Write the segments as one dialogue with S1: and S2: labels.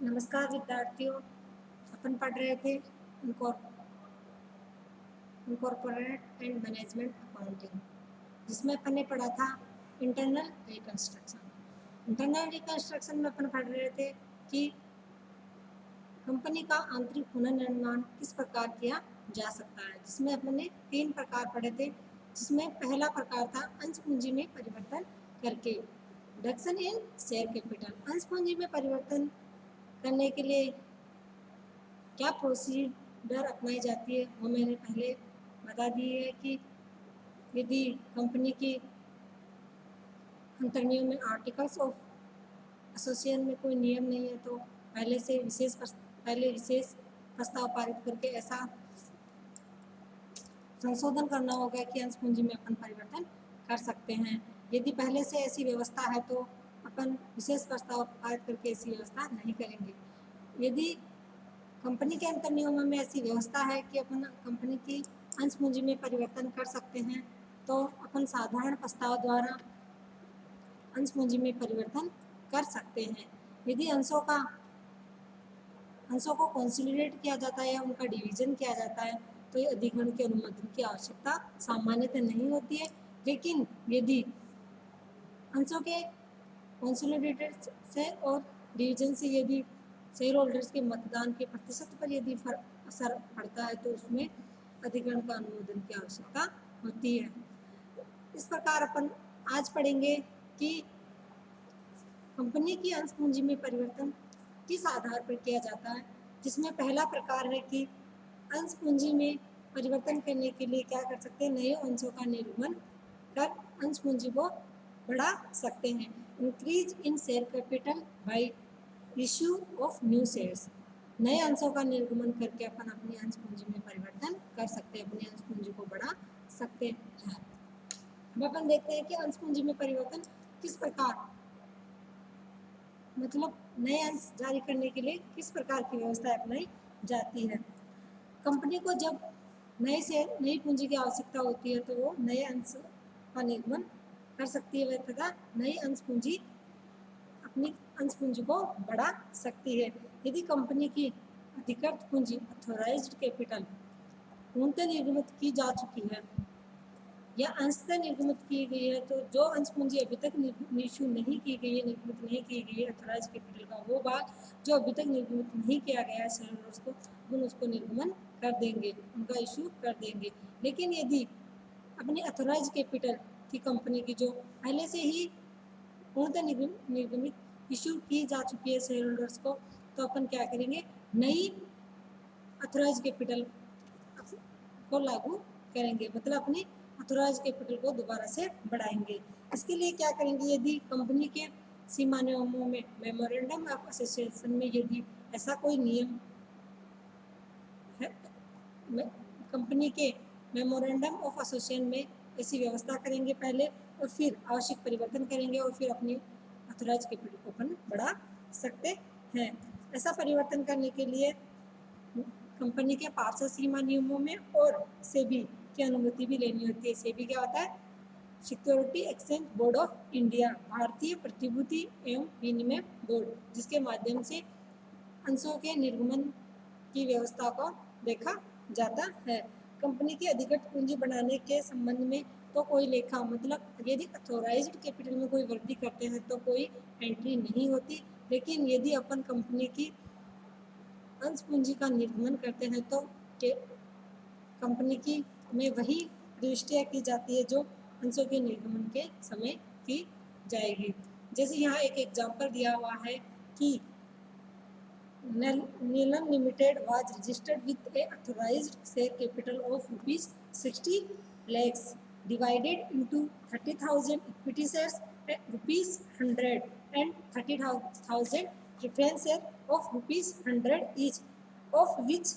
S1: नमस्कार विद्यार्थियों। अपन पढ़ रहे थे इनकॉर्पोरेट एंड मैनेजमेंट अकाउंटिंग, जिसमें अपन ने पढ़ा था इंटरनल रिकंस्ट्रक्शन। इंटरनल रिकंस्ट्रक्शन में अपन पढ़ रहे थे कि कंपनी का आंतरिक पुनर्निर्माण किस प्रकार किया जा सकता है, जिसमें अपन ने 3 प्रकार पढ़े थे। जिसमें पहला प्रकार था अंश पूंजी में परिवर्तन करके, रिडक्शन इन शेयर कैपिटल। अंश पूंजी में परिवर्तन करने के लिए क्या प्रोसीजर अपनाई जाती है वो मैंने पहले बता दी है कि यदि कंपनी की अंतर्नियम में आर्टिकल्स ऑफ एसोसिएशन में कोई नियम नहीं है तो पहले विशेष प्रस्ताव पारित करके ऐसा संशोधन करना होगा कि अंश पूंजी में अपन परिवर्तन कर सकते हैं। यदि पहले से ऐसी व्यवस्था है तो अपन विशेष प्रस्ताव पारित करके ऐसी व्यवस्था नहीं करेंगे। यदि कंपनी के अंतर नियमों में ऐसी व्यवस्था है कि अपन कंपनी की अंश पूंजी में परिवर्तन कर सकते हैं तो अपन साधारण प्रस्ताव द्वारा अंश पूंजी में परिवर्तन कर सकते हैं। यदि अंशों को कंसोलिडेट किया जाता है या उनका डिवीजन किया जाता है तो ये अधिग्रहण के अनुमोदन की आवश्यकता सामान्यतः नहीं होती है। लेकिन यदि अंशों के कंसोलिडेटेड से और डिवीजन से यदि शेयर होल्डर्स के मतदान के प्रतिशत पर यदि असर पड़ता है तो उसमें अधिग्रहण का अनुमोदन की आवश्यकता होती है। इस प्रकार अपन आज पढ़ेंगे कि कंपनी की अंश पूंजी में परिवर्तन किस आधार पर किया जाता है, जिसमें पहला प्रकार है कि अंश पूंजी में परिवर्तन करने के लिए क्या कर सकते हैं, नए अंशों का निर्गमन कर अंश पूंजी को बढ़ा सकते हैं। Increase in share capital bye issue of new shares. नए अंशों का निर्गमन करके अपन अपनी अंश पूंजी में परिवर्तन कर सकते हैं, अपनी अंश पूंजी को बढ़ा सकते हैं। अब अपन देखते हैं कि अंश पूंजी में परिवर्तन किस प्रकार, मतलब नए अंश जारी करने के लिए किस प्रकार की व्यवस्था अपनाई जाती है। कंपनी को जब नई पूंजी की आवश्यकता होती है तो वो नए अंश का निर्गमन कर सकती है तथा नई अंश पूंजी अपनी अंश पूंजी को बढ़ा सकती है। यदि कंपनी की अधिकृत पूंजी ऑथोराइज्ड कैपिटल पूर्णतः निर्गमित की जा चुकी है या अंशतः निर्गमित की गई है तो जो अंश पूंजी अभी तक इशू नहीं की गई है, निर्गमित नहीं की गई है ऑथोराइज कैपिटल का वो भाग जो अभी तक निर्गमित नहीं किया गया है शेयरहोल्डर्स को, हम उसको निर्गमन कर देंगे, उनका इशू कर देंगे। लेकिन यदि अपनी ऑथोराइज कैपिटल की कंपनी की जो पहले से ही पूर्णतः निर्गमित इशू की जा चुकी है शेयर होल्डर्स को, तो अपन क्या करेंगे, नई ऑथोराइज कैपिटल को लागू करेंगे, मतलब अपनी ऑथोराइज कैपिटल को दोबारा से बढ़ाएंगे। इसके लिए क्या करेंगे, यदि कंपनी के सीमा नियमों में मेमोरेंडम ऑफ एसोसिएशन में यदि ऐसा कोई नियम है, कंपनी के मेमोरेंडम ऑफ एसोसिएशन में ऐसी व्यवस्था करेंगे पहले और फिर आवश्यक परिवर्तन करेंगे और फिर अपनी ऑथोराइज कैपिटल को अपन बढ़ा सकते हैं। ऐसा परिवर्तन करने के लिए कंपनी के पार्षद सीमा नियमों में और सेबी की अनुमति भी लेनी होती है। सेबी क्या होता है, security exchange board of India, भारतीय प्रतिभूति एवं विनिमय बोर्ड, जिसके माध्यम से अंशों के निर्गमन की व्यवस्था को देखा जाता है। कंपनी की अधिकृत पूंजी बढ़ाने के संबंध में तो कोई लेखा, मतलब यदि अथोराइज्ड कैपिटल में कोई वृद्धि करते हैं तो कोई एंट्री नहीं होती। लेकिन यदि अपन कंपनी की अंश पूंजी का निर्गमन करते हैं तो कंपनी की में वही प्रविष्टियाँ की जाती है जो अंशों के निर्गमन के समय की जाएगी। जैसे यहाँ एक एग्जाम्पल दिया हुआ है कि नीलम limited was registered with a authorized share capital of rupees 60 lakhs divided into 30,000 equity shares at rupees 100 and 30,000 preference share of rupees 100 each, of which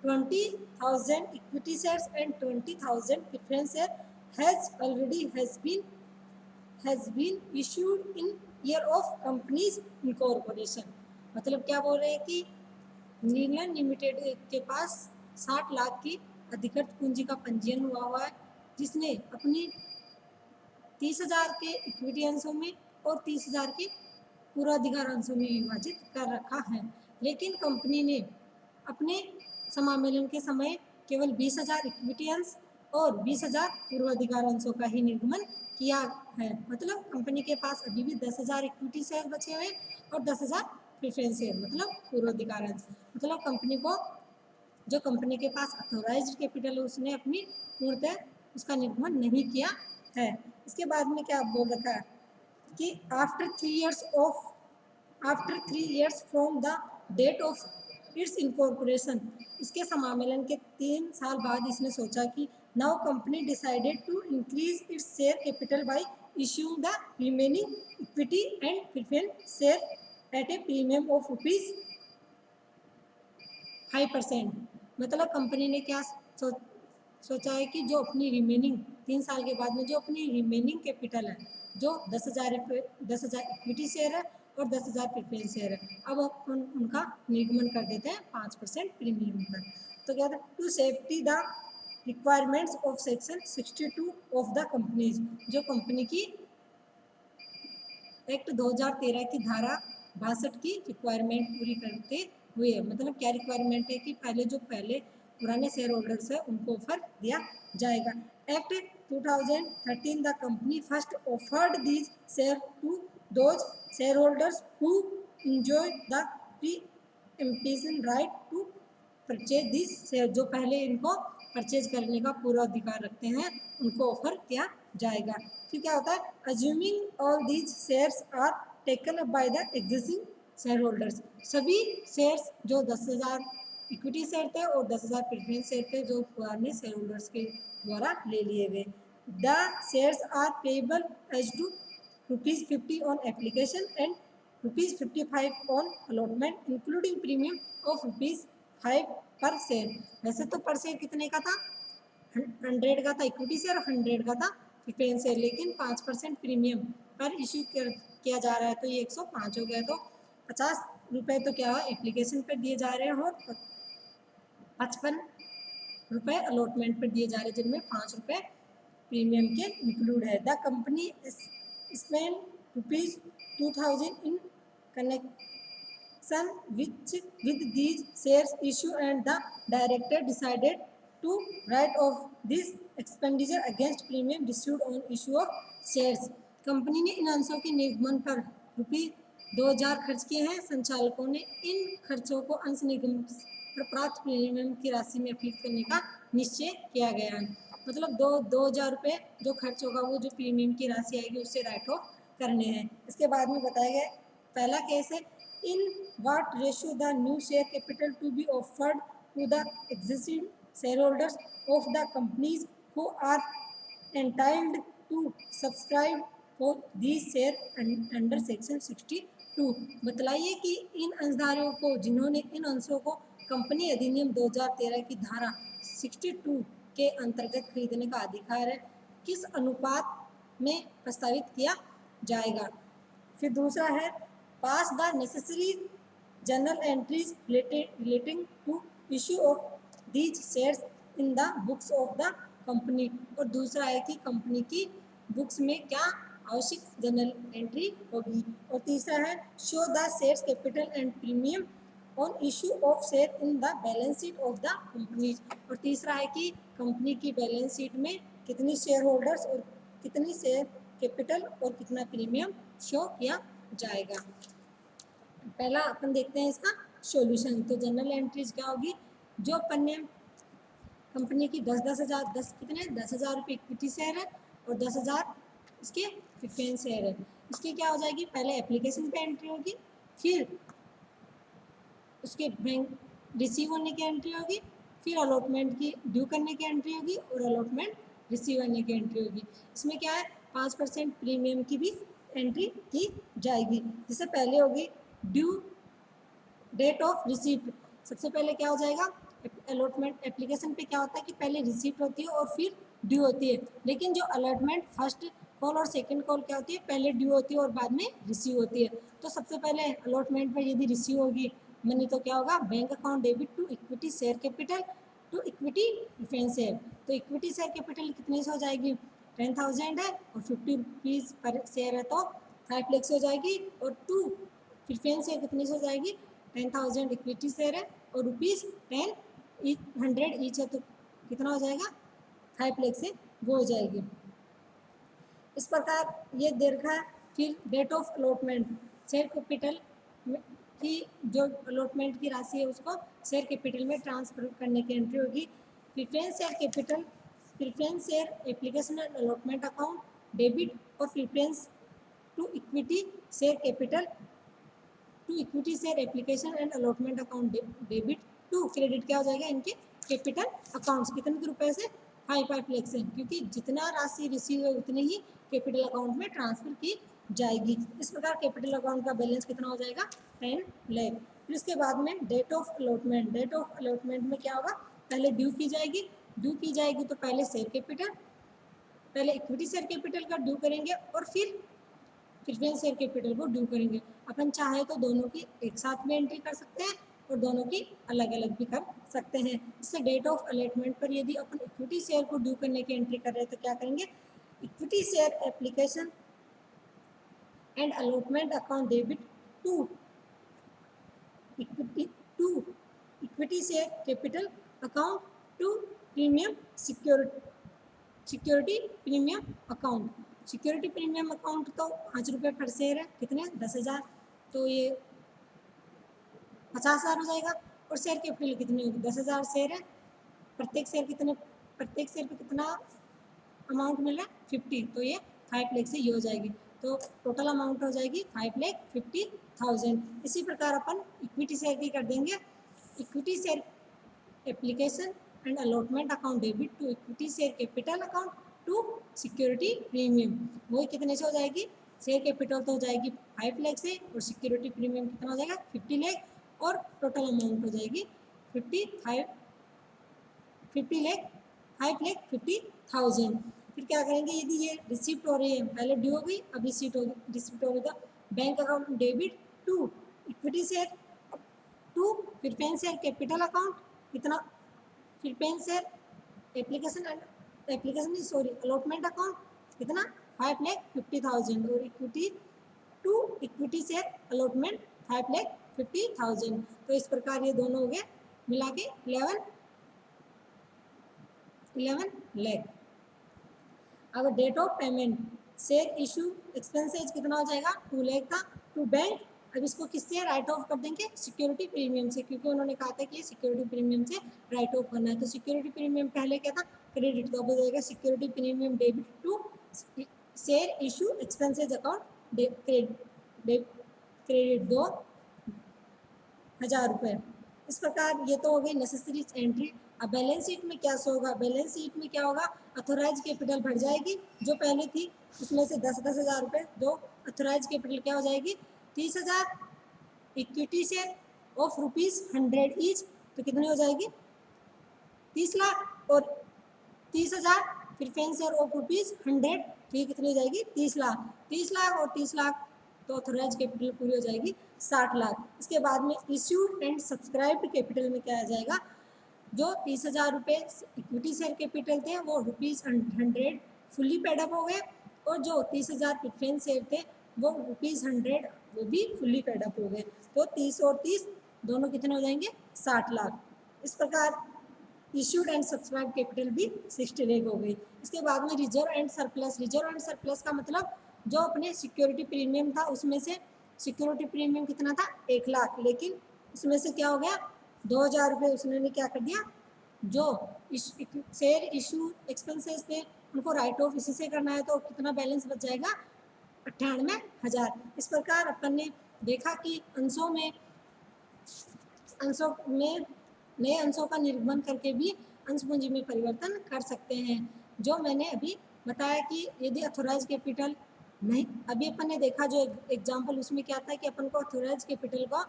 S1: 20,000 equity shares and 20,000 preference share has been issued in year of company's incorporation। मतलब क्या बोल रहे हैं कि नीलम limited के पास 60 लाख की अधिकृत पूंजी का पंजीयन हुआ है, जिसने अपनी 30,000 के इक्विटी अंशों में और 30,000 के पूर्वाधिकार अंशों में विभाजित कर रखा है। लेकिन कंपनी ने अपने समामेलन के समय केवल 20,000 इक्विटी अंश और 20,000 पूर्वाधिकार अंशों का ही निर्गमन किया है। मतलब कंपनी के पास अभी भी 10,000 इक्विटी शेयर बचे हुए और 10,000 प्रेफरेंस शेयर, मतलब पूर्वाधिकार अंश। मतलब कंपनी को, जो कंपनी के पास अथॉराइज्ड कैपिटल है, उसने अपनी पूर्णतः उसका निर्गमन नहीं किया है। इसके बाद में क्या बोल रखा है कि after 3 years from the date of its incorporation, इसके समामेलन के 3 साल बाद इसने सोचा कि now company decided to increase its share capital by issuing the remaining equity and preference share at a premium of ₹5%। मतलब कंपनी ने क्या सोचा है कि जो अपनी रिमेनिंग 3 साल के बाद में जो अपनी रिमेनिंग कैपिटल है, जो 10,000 इक्विटी शेयर है और 10,000 प्रेफरेंस शेयर है, अब उनका निर्गमन कर देते हैं 5% प्रीमियम पर। तो क्या था, टू सेफ्टी the requirements of section 62 of the companies, जो कंपनी की एक्ट 2013 की धारा 62 की रिक्वायरमेंट पूरी करते हुए, मतलब क्या रिक्वायरमेंट है कि पहले पुराने शेयर होल्डर्स है उनको ऑफर दिया जाएगा। Act 2013 the company first offered these share to those share holders who enjoy the pre emption right to purchase this share, जो पहले इनको परचेज करने का पूरा अधिकार रखते हैं उनको ऑफर किया जाएगा। फिर क्या होता है, assuming all these shares are taken up by the existing share holders, सभी शेयर्स जो 10,000 इक्विटी शेयर थे और 10,000 प्रेफरेंस शेयर थे जो पुराने शेयर होल्डर्स के द्वारा ले लिए गए। The shares are payable as to ₹50 on application and ₹55 on allotment including premium of ₹5 per share. वैसे तो पर शेयर कितने का था, 100 का था इक्विटी शेयर, 100 का था प्रेफरेंस शेयर, लेकिन 5% प्रीमियम पर इश्यू किया जा रहा है तो ये 105 हो गया। तो ₹50 तो क्या एप्लीकेशन पर दिए जा रहे हैं और ₹55 अलॉटमेंट पर दिए जा रहे हैं, जिनमें ₹5 प्रीमियम के इंक्लूड है। The company spend ₹2,000 in connection with these shares issue and the director decided to write off this expenditure against premium received on issue of shares। Company ने इन अंशों के निर्गमन पर ₹2,000 खर्च किए हैं। संचालकों ने इन खर्चों को अंश निगम पर प्राप्त प्रीमियम की राशि में अपील करने का निश्चय किया गया है। मतलब 2,000 जो खर्च होगा वो जो प्रीमियम की राशि आएगी उससे राइट ऑफ करने हैं। इसके बाद में बताया गया पहला केस है, इन what ratio the new share capital to be offered to the existing shareholders of the companies who are entitled to subscribe for these share under section 62। बतलाइए कि इन अंशधारियों को जिन्होंने इन अंशों को कंपनी अधिनियम 2013 की धारा 62 के अंतर्गत खरीदने का अधिकार है, किस अनुपात में प्रस्तावित किया जाएगा। फिर दूसरा है, pass the necessary journal entries relating to issue of these shares in the books of the company. और दूसरा है कि कंपनी की बुक्स में क्या आवश्यक जनरल एंट्री होगी। और तीसरा है, show the shares capital and premium on issue of share in the balance sheet of the company. और तीसरा है कि कंपनी की बैलेंस शीट में कितनी शेयर होल्डर्स और कितनी शेयर कैपिटल और कितना प्रीमियम शो किया जाएगा। पहला अपन देखते हैं इसका सॉल्यूशन। तो जनरल एंट्रीज क्या होगी, जो अपन ने कंपनी की 10,000 कितने 10,000 रुपये इक्विटी शेयर है और 10,000 इसके प्रेफरेंस शेयर है, इसकी क्या हो जाएगी, पहले एप्लीकेशन पे एंट्री होगी, फिर उसके बैंक रिसीव होने की एंट्री होगी, फिर अलॉटमेंट की ड्यू करने की एंट्री होगी और अलॉटमेंट रिसीव होने की एंट्री होगी। इसमें क्या है, 5% प्रीमियम की भी एंट्री की जाएगी। जिससे पहले होगी ड्यू डेट ऑफ रिसीप्ट। सबसे पहले क्या हो जाएगा, अलॉटमेंट एप्लीकेशन पे क्या होता है कि पहले रिसीप्ट होती है और फिर ड्यू होती है, लेकिन जो अलॉटमेंट फर्स्ट कॉल और सेकंड कॉल क्या होती है, पहले ड्यू होती है और बाद में रिसीव होती है। तो सबसे पहले अलॉटमेंट पर यदि रिसीव होगी मनी तो क्या होगा, bank account debit to equity share capital to equity preference share. तो इक्विटी शेयर कैपिटल कितनी से हो जाएगी, 10,000 है और ₹50 पर शेयर है तो 5 लाख से हो जाएगी, और 2 प्रेफरेंस शेयर कितनी से हो जाएगी, 10,000 इक्विटी शेयर है और ₹10 100 ईच है, तो कितना हो जाएगा, 5 लाख से वो हो जाएगी। इस प्रकार ये दे रखा है। फिर date of allotment, share capital की जो अलॉटमेंट की राशि है उसको शेयर कैपिटल में ट्रांसफर करने की एंट्री होगी। Preference share capital, preference share application and allotment account debit, और preference to equity share capital to equity share application and allotment account debit to credit क्या हो जाएगा, इनके कैपिटल अकाउंट्स। कितने रुपए से, 5 लाख से, क्योंकि जितना राशि रिसीव है उतनी ही कैपिटल अकाउंट में ट्रांसफर की जाएगी। इस प्रकार कैपिटल अकाउंट का बैलेंस कितना हो जाएगा, 10 लाख। फिर उसके बाद में date of allotment, date of allotment में क्या होगा, पहले ड्यू की जाएगी, ड्यू की जाएगी तो पहले शेयर कैपिटल, पहले इक्विटी शेयर कैपिटल का ड्यू करेंगे और फिर प्रेफरेंस शेयर कैपिटल को ड्यू करेंगे। अपन चाहे तो दोनों की एक साथ में एंट्री कर सकते हैं और दोनों की अलग अलग भी कर सकते हैं। इससे डेट ऑफ अलॉटमेंट पर यदि अपन इक्विटी शेयर को ड्यू करने की एंट्री कर रहे हैं तो क्या करेंगे, equity share application and allotment account debit to equity share capital account to premium security premium account. Security premium account तो 5 रुपये पर शेयर है, कितने, 10,000, तो ये 50,000 हो जाएगा। और शेयर कैपिटल कितनी होगी, 10,000 शेयर है, प्रत्येक शेयर कितने, प्रत्येक शेयर पे कितना अमाउंट मिल रहा है, 50, तो ये 5 लाख से ये हो जाएगी, तो टोटल अमाउंट हो जाएगी 5,50,000। इसी प्रकार अपन इक्विटी शेयर की कर देंगे, equity share application and allotment account debit to equity share capital account to security premium, वही कितने से हो जाएगी, शेयर कैपिटल तो हो जाएगी 5 लाख से और सिक्योरिटी प्रीमियम कितना हो जाएगा, 50 लाख, और टोटल अमाउंट हो जाएगी 5,50,000। फिर क्या करेंगे, यदि ये रिसिप्ट हो रही है, पहले ड्यू हो गई, अब रिसिप्ट हो गई, तो bank account debit to equity share to preference share capital account, कितना, प्रेफरेंस शेयर अलॉटमेंट अकाउंट कितना, 5,50,000, और equity to equity share allotment 5,50,000। तो इस प्रकार ये दोनों हो गए मिला के 11 लाख। अब date of payment, share issue expenses कितना हो जाएगा, 2 लाख का, टू बैंक। अब इसको किससे राइट ऑफ कर देंगे, सिक्योरिटी प्रीमियम से, क्योंकि उन्होंने कहा था कि सिक्योरिटी प्रीमियम से राइट ऑफ करना है। तो सिक्योरिटी प्रीमियम पहले क्या था, क्रेडिट, तो अब हो जाएगा security premium debit to share issue expenses account credit 2,000 रुपये। इस प्रकार ये तो हो गई नेसेसरी एंट्री। अब बैलेंस शीट में क्या शो होगा, बैलेंस शीट में क्या होगा, अथोराइज कैपिटल बढ़ जाएगी, जो पहले थी उसमें से 10,000 रुपये, दो अथोराइज कैपिटल क्या हो जाएगी, 30,000, इक्विटी शेयर ऑफ ₹100 ईच, तो कितनी हो जाएगी, 30 लाख, और 30,000 प्रेफरेंस शेयर ऑफ ₹100, तो ये कितनी हो जाएगी, 30 लाख, 30 लाख और 30 लाख, तो अथोराइज कैपिटल पूरी हो जाएगी 60 लाख। इसके बाद में इश्यूड एंड सब्सक्राइब्ड कैपिटल में क्या आ जाएगा, जो 30,000 रुपये इक्विटी शेयर कैपिटल थे वो ₹100 फुल्ली पेडअप हो गए, और जो 30,000 प्रेफरेंस शेयर थे वो ₹100 वो भी फुल्ली पेडअप हो गए, तो 30 और 30 दोनों कितने हो जाएंगे, 60 लाख। इस प्रकार इश्यूड एंड सब्सक्राइब कैपिटल भी 60 लाख हो गई। इसके बाद में reserve and surplus, reserve and surplus का मतलब जो अपने सिक्योरिटी प्रीमियम था उसमें से सिक्योरिटी प्रीमियम कितना था, 1 लाख, लेकिन उसमें से क्या हो गया, 2,000 रुपये उसने क्या कर दिया, जो शेयर इशू एक्सपेंसेस थे उनको राइट ऑफ इसी से करना है, तो कितना बैलेंस बच जाएगा, 98,000। इस प्रकार अपन ने देखा कि अंशों में नए अंशों का निर्गमन करके भी अंश पूंजी में परिवर्तन कर सकते हैं। जो मैंने अभी बताया कि यदि अथोराइज कैपिटल नहीं, अभी अपन ने देखा जो एग्जाम्पल उसमें क्या था कि अपन को अथोराइज कैपिटल को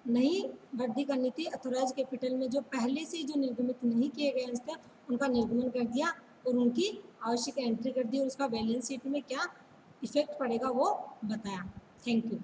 S1: नहीं वृद्धि करनी थी, अथोराइज कैपिटल में जो पहले से जो निर्गमित नहीं किए गए अंश थे उनका निर्गमन कर दिया और उनकी आवश्यक एंट्री कर दी, और उसका बैलेंस शीट में क्या इफेक्ट पड़ेगा वो बताया। Thank you.